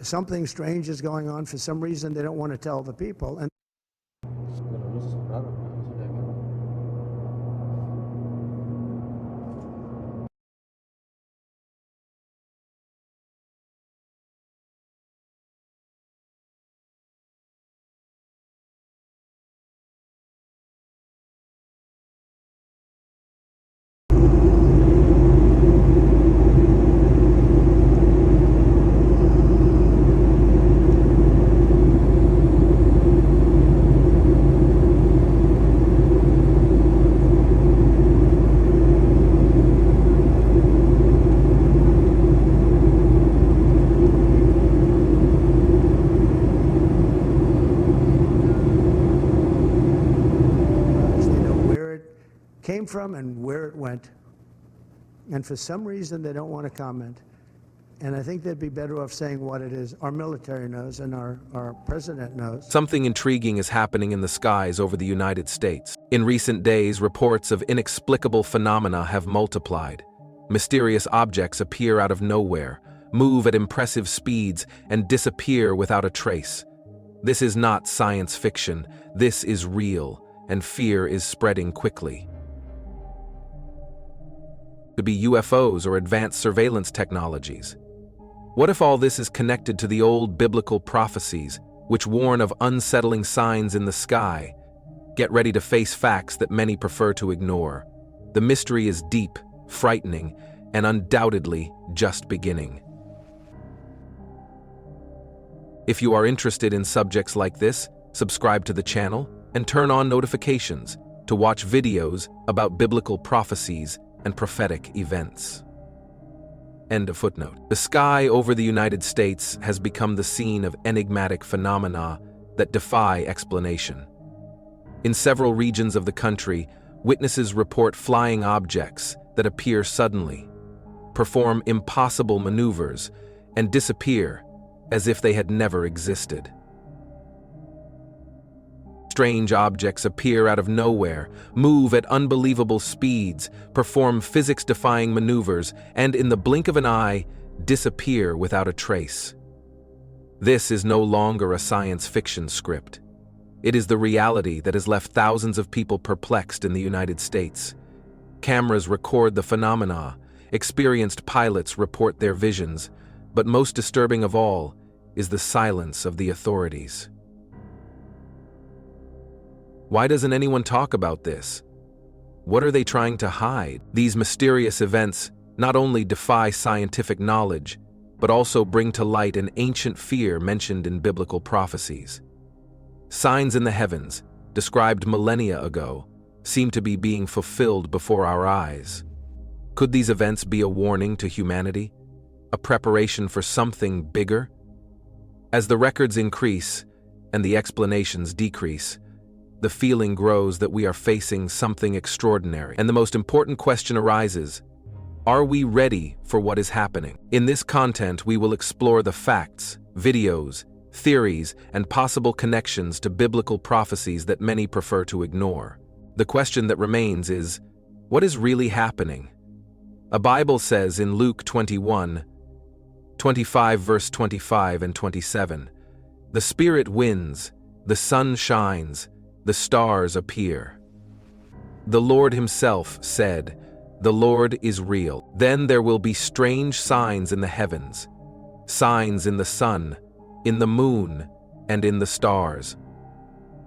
something strange is going on. For some reason, they don't want to tell the people. And came from and where it went. And for some reason, they don't want to comment. And I think they'd be better off saying what it is. Our military knows and our president knows. Something intriguing is happening in the skies over the United States. In recent days, reports of inexplicable phenomena have multiplied. Mysterious objects appear out of nowhere, move at impressive speeds, and disappear without a trace. This is not science fiction. This is real, and fear is spreading quickly. Could be UFOs or advanced surveillance technologies. What if all this is connected to the old biblical prophecies, which warn of unsettling signs in the sky? Get ready to face facts that many prefer to ignore. The mystery is deep, frightening, and undoubtedly just beginning. If you are interested in subjects like this, subscribe to the channel and turn on notifications to watch videos about biblical prophecies and prophetic events. End of footnote. The sky over the United States has become the scene of enigmatic phenomena that defy explanation. In several regions of the country, witnesses report flying objects that appear suddenly, perform impossible maneuvers, and disappear as if they had never existed. Strange objects appear out of nowhere, move at unbelievable speeds, perform physics-defying maneuvers, and in the blink of an eye, disappear without a trace. This is no longer a science fiction script. It is the reality that has left thousands of people perplexed in the United States. Cameras record the phenomena, experienced pilots report their visions, but most disturbing of all is the silence of the authorities. Why doesn't anyone talk about this? What are they trying to hide? These mysterious events not only defy scientific knowledge, but also bring to light an ancient fear mentioned in biblical prophecies. Signs in the heavens, described millennia ago, seem to be being fulfilled before our eyes. Could these events be a warning to humanity? A preparation for something bigger? As the records increase and the explanations decrease, the feeling grows that we are facing something extraordinary. And the most important question arises: are we ready for what is happening? In this content, we will explore the facts, videos, theories, and possible connections to biblical prophecies that many prefer to ignore. The question that remains is, what is really happening? A Bible says in Luke 21:25 verse 25 and 27, "The Spirit wins, the sun shines, the stars appear. The Lord himself said, 'The Lord is real.' Then there will be strange signs in the heavens, signs in the sun, in the moon, and in the stars.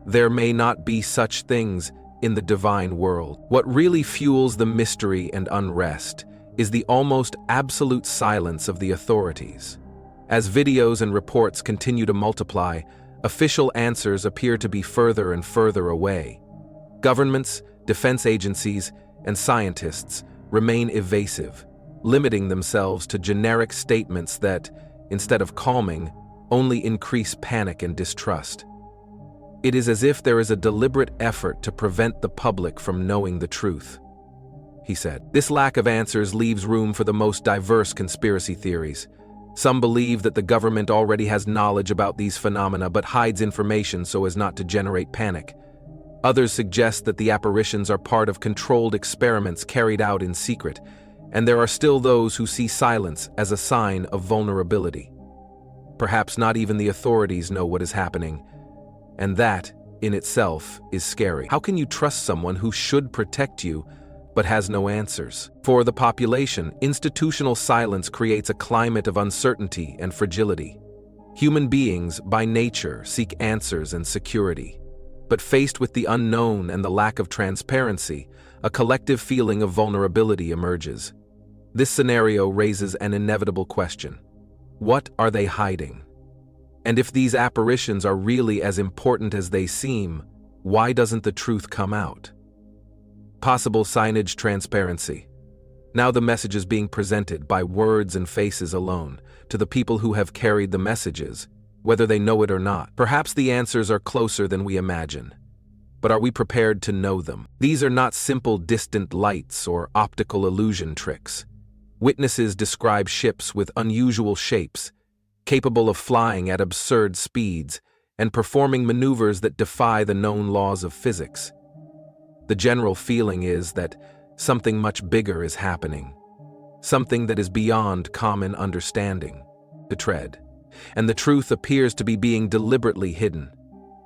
There may not be such things in the divine world." What really fuels the mystery and unrest is the almost absolute silence of the authorities. As videos and reports continue to multiply, official answers appear to be further and further away. Governments, defense agencies, and scientists remain evasive, limiting themselves to generic statements that, instead of calming, only increase panic and distrust. It is as if there is a deliberate effort to prevent the public from knowing the truth, he said. This lack of answers leaves room for the most diverse conspiracy theories. Some believe that the government already has knowledge about these phenomena but hides information so as not to generate panic. Others suggest that the apparitions are part of controlled experiments carried out in secret, and there are still those who see silence as a sign of vulnerability. Perhaps not even the authorities know what is happening, and that, in itself, is scary. How can you trust someone who should protect you but has no answers? For the population, institutional silence creates a climate of uncertainty and fragility. Human beings, by nature, seek answers and security. But faced with the unknown and the lack of transparency, a collective feeling of vulnerability emerges. This scenario raises an inevitable question. What are they hiding? And if these apparitions are really as important as they seem, why doesn't the truth come out? Possible signage transparency. Now the message is being presented by words and faces alone to the people who have carried the messages, whether they know it or not. Perhaps the answers are closer than we imagine. But are we prepared to know them? These are not simple distant lights or optical illusion tricks. Witnesses describe ships with unusual shapes, capable of flying at absurd speeds and performing maneuvers that defy the known laws of physics. The general feeling is that something much bigger is happening, something that is beyond common understanding, to tread, and the truth appears to be being deliberately hidden.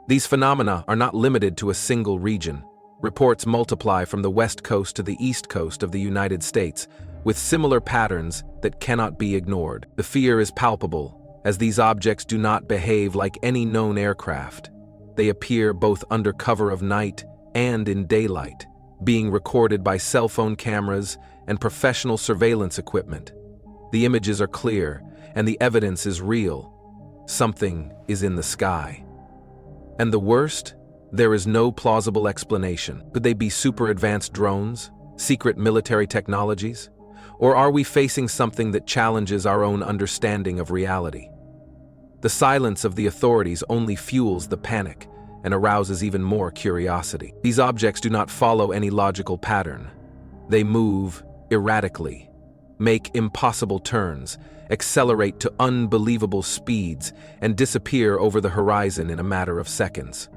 These phenomena are not limited to a single region. Reports multiply from the west coast to the east coast of the United States, with similar patterns that cannot be ignored. The fear is palpable, as these objects do not behave like any known aircraft. They appear both under cover of night and in daylight, being recorded by cell phone cameras and professional surveillance equipment. The images are clear, and the evidence is real. Something is in the sky. And the worst? There is no plausible explanation. Could they be super advanced drones, secret military technologies? Or are we facing something that challenges our own understanding of reality? The silence of the authorities only fuels the panic and arouses even more curiosity. These objects do not follow any logical pattern. They move erratically, make impossible turns, accelerate to unbelievable speeds, and disappear over the horizon in a matter of seconds.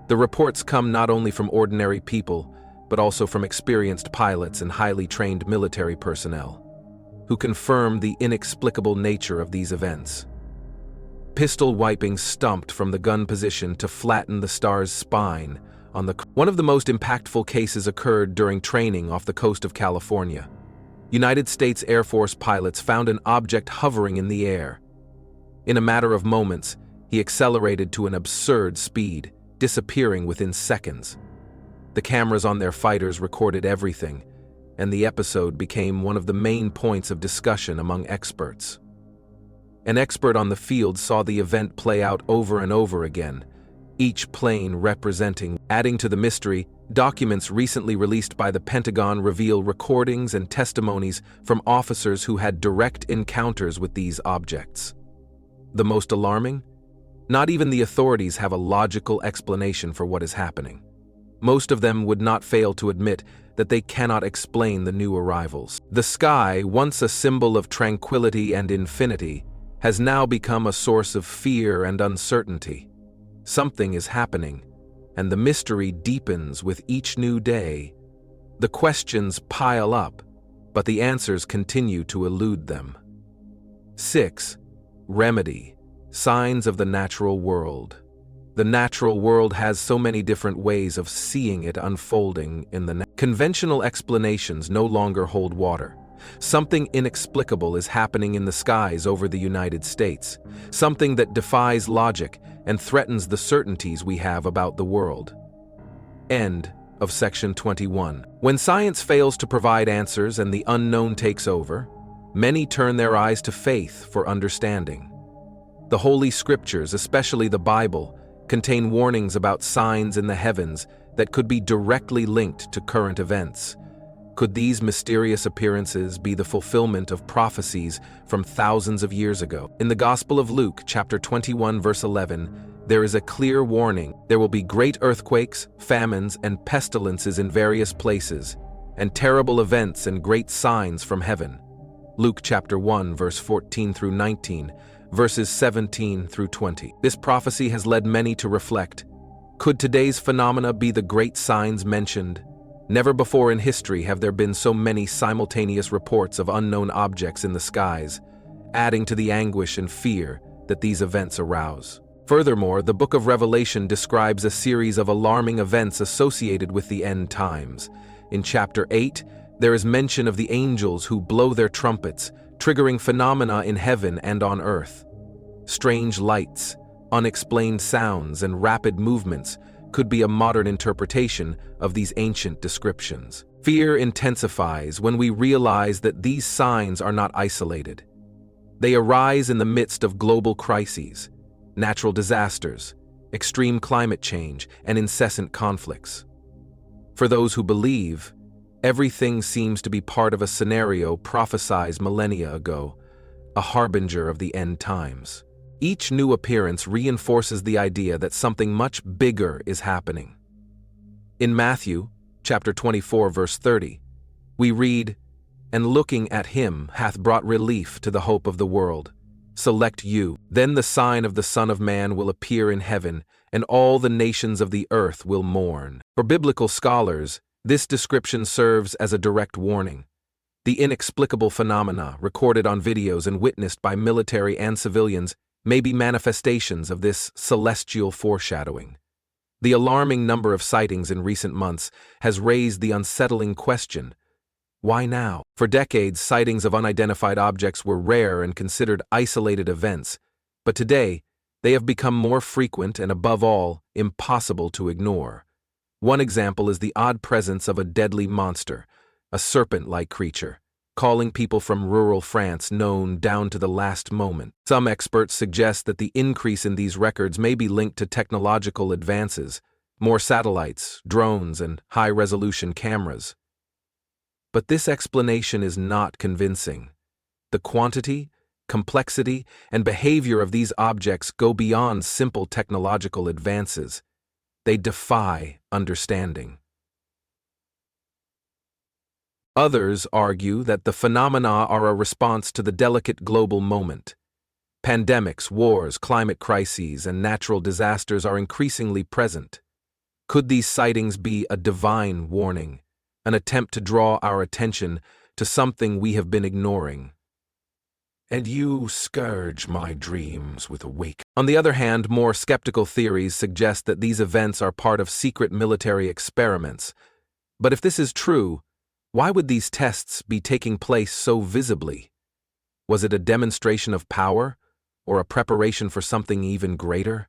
The reports come not only from ordinary people, but also from experienced pilots and highly trained military personnel, who confirm the inexplicable nature of these events. Pistol wiping stumped from the gun position to flatten the star's spine on the... One of the most impactful cases occurred during training off the coast of California. United States Air Force pilots found an object hovering in the air. In a matter of moments, he accelerated to an absurd speed, disappearing within seconds. The cameras on their fighters recorded everything, and the episode became one of the main points of discussion among experts. An expert on the field saw the event play out over and over again, each plane representing. Adding to the mystery, documents recently released by the Pentagon reveal recordings and testimonies from officers who had direct encounters with these objects. The most alarming? Not even the authorities have a logical explanation for what is happening. Most of them would not fail to admit that they cannot explain the new arrivals. The sky, once a symbol of tranquility and infinity, has now become a source of fear and uncertainty. Something is happening, and the mystery deepens with each new day. The questions pile up, but the answers continue to elude them. 6. Remedy. Signs of the natural world. The natural world has so many different ways of seeing it unfolding in the conventional explanations no longer hold water. Something inexplicable is happening in the skies over the United States, something that defies logic and threatens the certainties we have about the world. End of section 21. When science fails to provide answers and the unknown takes over, many turn their eyes to faith for understanding. The Holy Scriptures, especially the Bible, contain warnings about signs in the heavens that could be directly linked to current events. Could these mysterious appearances be the fulfillment of prophecies from thousands of years ago? In the Gospel of Luke, chapter 21, verse 11, there is a clear warning. There will be great earthquakes, famines, and pestilences in various places, and terrible events and great signs from heaven. Luke chapter 1, verse 14 through 19, verses 17 through 20. This prophecy has led many to reflect. Could today's phenomena be the great signs mentioned? Never before in history have there been so many simultaneous reports of unknown objects in the skies, adding to the anguish and fear that these events arouse. Furthermore, the book of Revelation describes a series of alarming events associated with the end times. In chapter 8, there is mention of the angels who blow their trumpets, triggering phenomena in heaven and on earth. Strange lights, unexplained sounds, and rapid movements could be a modern interpretation of these ancient descriptions. Fear intensifies when we realize that these signs are not isolated. They arise in the midst of global crises, natural disasters, extreme climate change, and incessant conflicts. For those who believe, everything seems to be part of a scenario prophesied millennia ago, a harbinger of the end times. Each new appearance reinforces the idea that something much bigger is happening. In Matthew, chapter 24, verse 30, we read, "And looking at him hath brought relief to the hope of the world. Select you. Then the sign of the Son of Man will appear in heaven, and all the nations of the earth will mourn." For biblical scholars, this description serves as a direct warning. The inexplicable phenomena recorded on videos and witnessed by military and civilians may be manifestations of this celestial foreshadowing. The alarming number of sightings in recent months has raised the unsettling question, why now? For decades, sightings of unidentified objects were rare and considered isolated events, but today, they have become more frequent and, above all, impossible to ignore. One example is the odd presence of a deadly monster, a serpent-like creature, calling people from rural France known down to the last moment. Some experts suggest that the increase in these records may be linked to technological advances, more satellites, drones, and high-resolution cameras. But this explanation is not convincing. The quantity, complexity, and behavior of these objects go beyond simple technological advances. They defy understanding. Others argue that the phenomena are a response to the delicate global moment. Pandemics, wars, climate crises, and natural disasters are increasingly present. Could these sightings be a divine warning, an attempt to draw our attention to something we have been ignoring? "And you scourge my dreams with a wake." On the other hand, more skeptical theories suggest that these events are part of secret military experiments. But if this is true, why would these tests be taking place so visibly? Was it a demonstration of power, or a preparation for something even greater?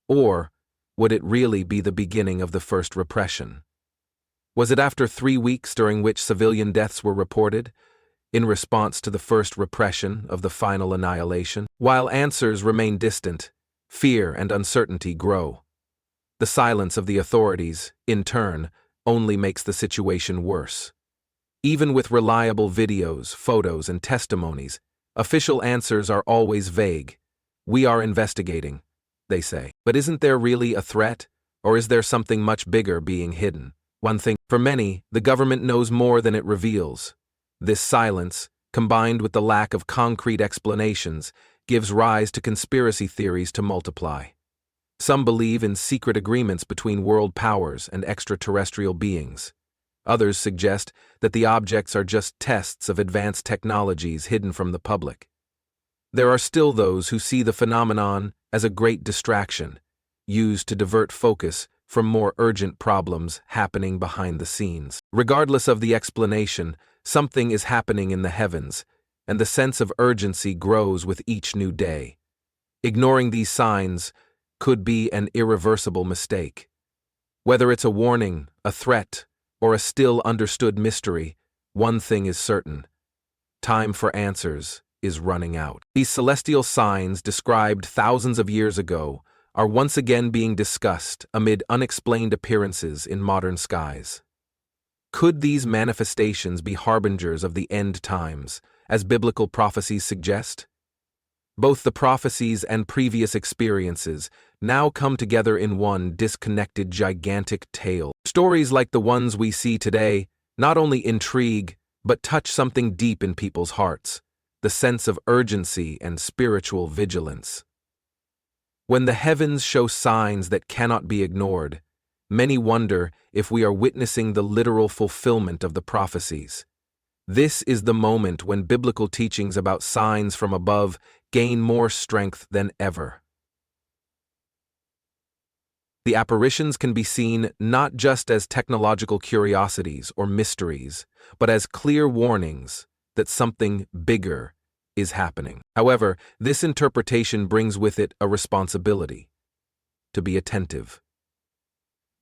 Or would it really be the beginning of the first repression? Was it after 3 weeks during which civilian deaths were reported, in response to the first repression of the final annihilation? While answers remain distant, fear and uncertainty grow. The silence of the authorities, in turn, only makes the situation worse. Even with reliable videos, photos, and testimonies, official answers are always vague. "We are investigating," they say. But isn't there really a threat, or is there something much bigger being hidden? One thing, for many, the government knows more than it reveals. This silence, combined with the lack of concrete explanations, gives rise to conspiracy theories to multiply. Some believe in secret agreements between world powers and extraterrestrial beings. Others suggest that the objects are just tests of advanced technologies hidden from the public. There are still those who see the phenomenon as a great distraction, used to divert focus from more urgent problems happening behind the scenes. Regardless of the explanation, something is happening in the heavens, and the sense of urgency grows with each new day. Ignoring these signs could be an irreversible mistake. Whether it's a warning, a threat, or a still understood mystery, one thing is certain: time for answers is running out. These celestial signs, described thousands of years ago, are once again being discussed amid unexplained appearances in modern skies. Could these manifestations be harbingers of the end times, as biblical prophecies suggest? Both the prophecies and previous experiences now come together in one disconnected, gigantic tale. Stories like the ones we see today not only intrigue, but touch something deep in people's hearts: the sense of urgency and spiritual vigilance. When the heavens show signs that cannot be ignored, many wonder if we are witnessing the literal fulfillment of the prophecies. This is the moment when biblical teachings about signs from above gain more strength than ever. The apparitions can be seen not just as technological curiosities or mysteries, but as clear warnings that something bigger is happening. However, this interpretation brings with it a responsibility to be attentive.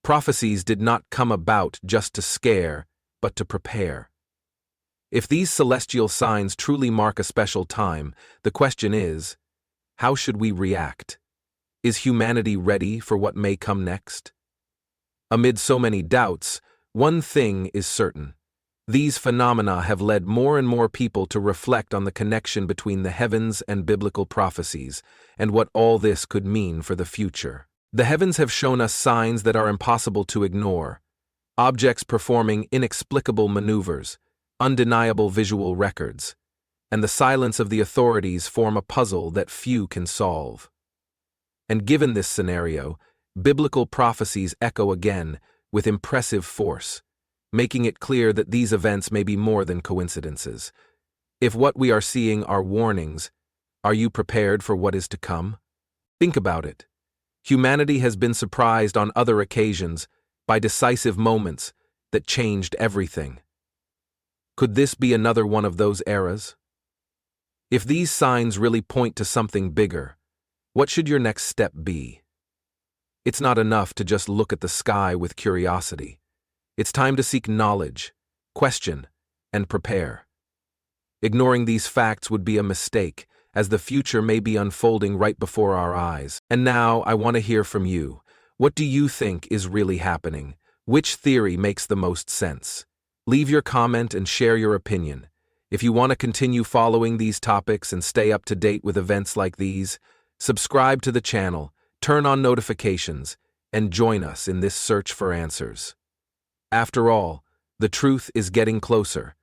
Prophecies did not come about just to scare, but to prepare. If these celestial signs truly mark a special time, the question is, how should we react? Is humanity ready for what may come next? Amid so many doubts, one thing is certain. These phenomena have led more and more people to reflect on the connection between the heavens and biblical prophecies, and what all this could mean for the future. The heavens have shown us signs that are impossible to ignore, objects performing inexplicable maneuvers, undeniable visual records, and the silence of the authorities form a puzzle that few can solve. And given this scenario, biblical prophecies echo again with impressive force, making it clear that these events may be more than coincidences. If what we are seeing are warnings, are you prepared for what is to come? Think about it. Humanity has been surprised on other occasions by decisive moments that changed everything. Could this be another one of those eras? If these signs really point to something bigger, what should your next step be? It's not enough to just look at the sky with curiosity. It's time to seek knowledge, question, and prepare. Ignoring these facts would be a mistake, as the future may be unfolding right before our eyes. And now, I want to hear from you. What do you think is really happening? Which theory makes the most sense? Leave your comment and share your opinion. If you want to continue following these topics and stay up to date with events like these, subscribe to the channel, turn on notifications, and join us in this search for answers. After all, the truth is getting closer,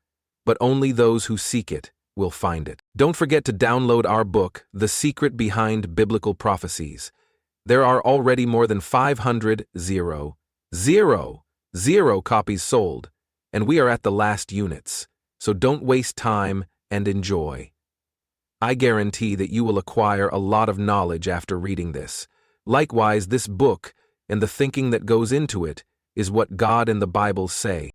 but only those who seek it will find it. Don't forget to download our book, The Secret Behind Biblical Prophecies. There are already more than 500 copies sold, and we are at the last units, so don't waste time and enjoy. I guarantee that you will acquire a lot of knowledge after reading this. Likewise, this book and the thinking that goes into it is what God and the Bible say.